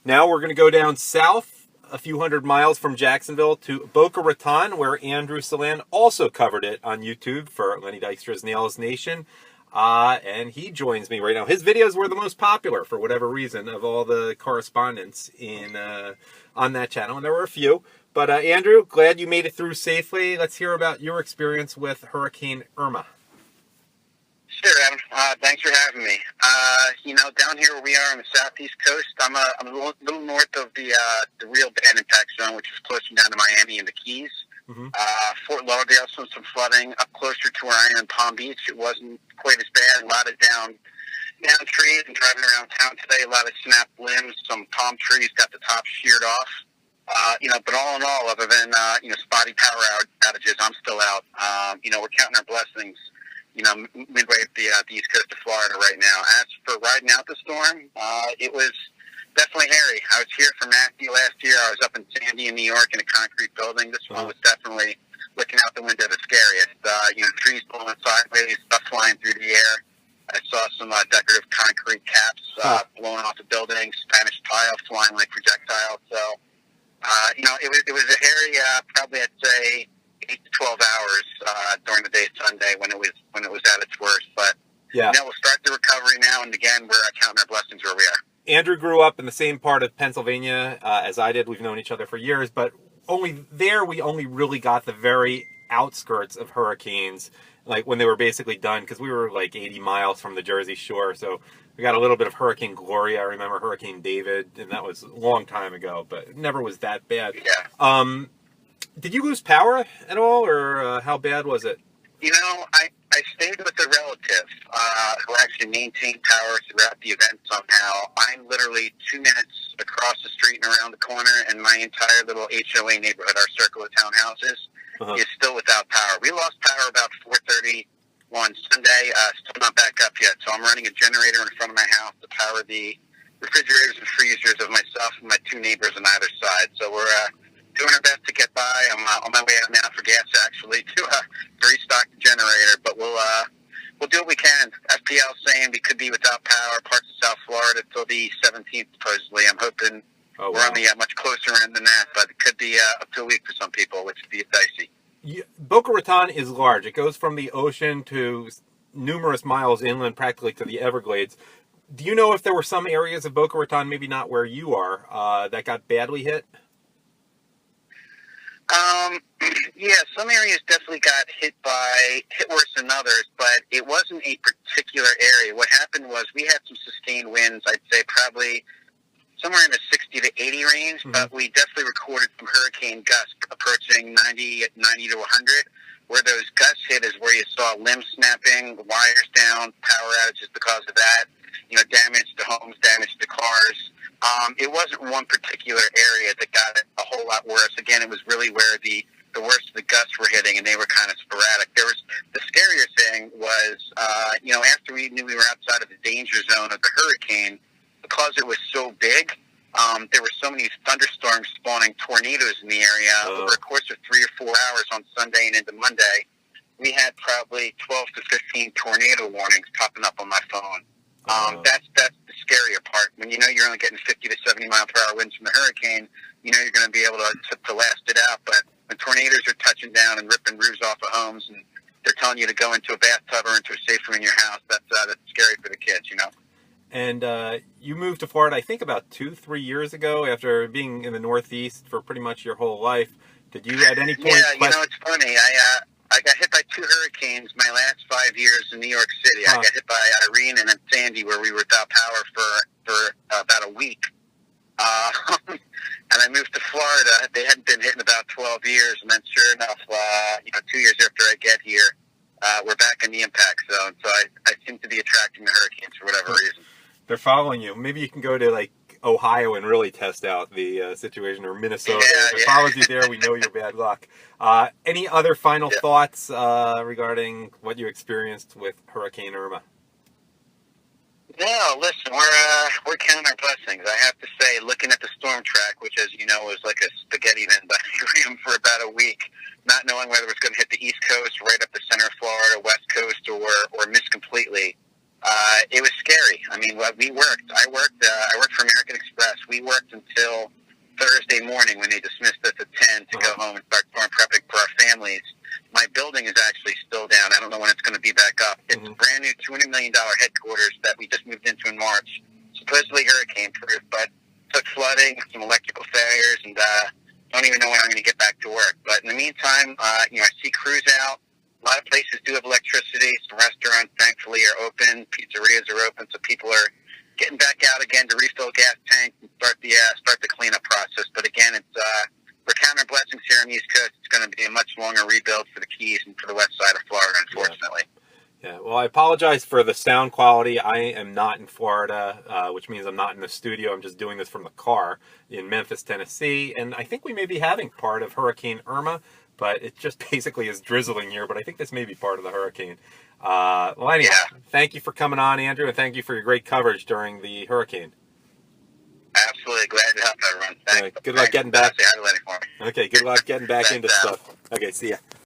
Now we're going to go down south a few hundred miles from Jacksonville to Boca Raton, where Andrew Saland also covered it on YouTube for Lenny Dykstra's Nails Nation. And he joins me right now. His videos were the most popular, for whatever reason, of all the correspondents on that channel. And there were a few. But Andrew, glad you made it through safely. Let's hear about your experience with Hurricane Irma. Sure, Adam. Thanks for having me. Down here where we are on the southeast coast, I'm a little north of the real bad impact zone, which is closer down to Miami and the Keys. Mm-hmm. Fort Lauderdale, some flooding. Up closer to where I am in Palm Beach, it wasn't quite as bad. A lot of down trees, and driving around town today, a lot of snapped limbs. Some palm trees got the tops sheared off. But all in all, other than spotty power outages, I'm still out. We're counting our blessings. Midway at the east coast of Florida right now. As for riding out the storm, it was definitely hairy. I was here for Matthew last year. I was up in Sandy in New York in a concrete building. This one was definitely looking out the window the scariest. Trees blowing sideways, stuff flying through the air. I saw some decorative concrete caps blowing off the building, Spanish tile flying like projectiles. So, it was a hairy, probably I'd say 8 to 12 hours during the day Sunday when it was at its worst. But we'll start the recovery now, and again, we're counting our blessings where we are. Andrew grew up in the same part of Pennsylvania as I did. We've known each other for years, but we only really got the very outskirts of hurricanes, like when they were basically done, because we were like 80 miles from the Jersey Shore. So we got a little bit of Hurricane Gloria. I remember Hurricane David, and that was a long time ago, but it never was that bad. Yeah. Did you lose power at all, or how bad was it? I stayed with a relative who actually maintained power throughout the event somehow. I'm literally 2 minutes across the street and around the corner, and my entire little HOA neighborhood, our circle of townhouses, is still without power. We lost power about 4:30 on Sunday. Still not back up yet, so I'm running a generator in front of my house to power the refrigerators and freezers of myself and my 2 neighbors on either side. So we're doing our best to get by. I'm on my way out now for gas, actually, to restock the generator. But we'll do what we can. FPL saying we could be without power parts of South Florida till the 17th, supposedly. I'm hoping we're on the much closer end than that, but it could be up to a week for some people, which would be dicey. Boca Raton is large. It goes from the ocean to numerous miles inland, practically to the Everglades. Do you know if there were some areas of Boca Raton, maybe not where you are, that got badly hit? Some areas definitely got hit worse than others, but it wasn't a particular area. What happened was we had some sustained winds, I'd say probably somewhere in the 60 to 80 range, but we definitely recorded some hurricane gusts approaching 90 to 100. Where those gusts hit is where you saw limbs snapping, wires down, power outages because of that, damage to homes, damage to cars. It wasn't one particular area that got it a whole lot worse. Again, it was really where the worst of the gusts were hitting, and they were kind of sporadic. The scarier thing was, after we knew we were outside of the danger zone of the hurricane, because it was so big, there were so many thunderstorms spawning tornadoes in the area. Over a course of 3 or 4 hours on Sunday and into Monday, we had probably 12 to 15 tornado warnings popping up on my phone. That's the scarier part. When you're only getting 50 to 70 mile per hour winds from the hurricane, you're going to be able to last it out. But when tornadoes are touching down and ripping roofs off of homes, and they're telling you to go into a bathtub or into a safe room in your house, that's scary for the kids, And you moved to Florida, I think, about 2-3 years ago after being in the Northeast for pretty much your whole life. Did you at any point... Yeah, it's funny. I got hit by 2 hurricanes my last 5 years in New York City. I got hit by Irene and then Sandy, where we were without power for about a week. And I moved to Florida. They hadn't been hit in about 12 years. And then sure enough, 2 years after I get here, we're back in the impact zone. So I seem to be attracting the hurricanes for whatever reason. They're following you. Maybe you can go to Ohio and really test out the situation, or Minnesota. If it follows you there, we know you're bad luck. Any other final thoughts regarding what you experienced with Hurricane Irma? No, listen, we're counting our blessings. I have to say, looking at the storm track, which, as you know, was like a spaghetti diagram for about a week, not knowing whether it was going to hit the East Coast, right up the center of Florida, West Coast, or miss completely. It was scary. I mean, I worked for American Express. We we worked until Thursday morning when they dismissed us at 10 to go home and start storm prepping for our families. My building is actually still down. I don't know when it's going to be back up. It's a brand new $200 million headquarters that we just moved into in March, supposedly hurricane-proof, but took flooding, some electrical failures, and don't even know when I'm going to get back to work. But in the meantime, I see crews out. A lot of places do have electricity. Some restaurants, thankfully, are open. Pizzerias are open, so people are getting back out again to refill gas tanks and start the cleanup process. But again, we're counting our blessings here on the East Coast. It's going to be a much longer rebuild for the Keys and for the west side of Florida, unfortunately. Yeah, well, I apologize for the sound quality. I am not in Florida, which means I'm not in the studio. I'm just doing this from the car in Memphis, Tennessee. And I think we may be having part of Hurricane Irma, but it just basically is drizzling here. But I think this may be part of the hurricane. Well, anyhow, thank you for coming on, Andrew, and thank you for your great coverage during the hurricane. Absolutely. Glad to help everyone. Thanks. Good luck getting back. For me. Okay, good luck getting back into stuff. Okay, see ya.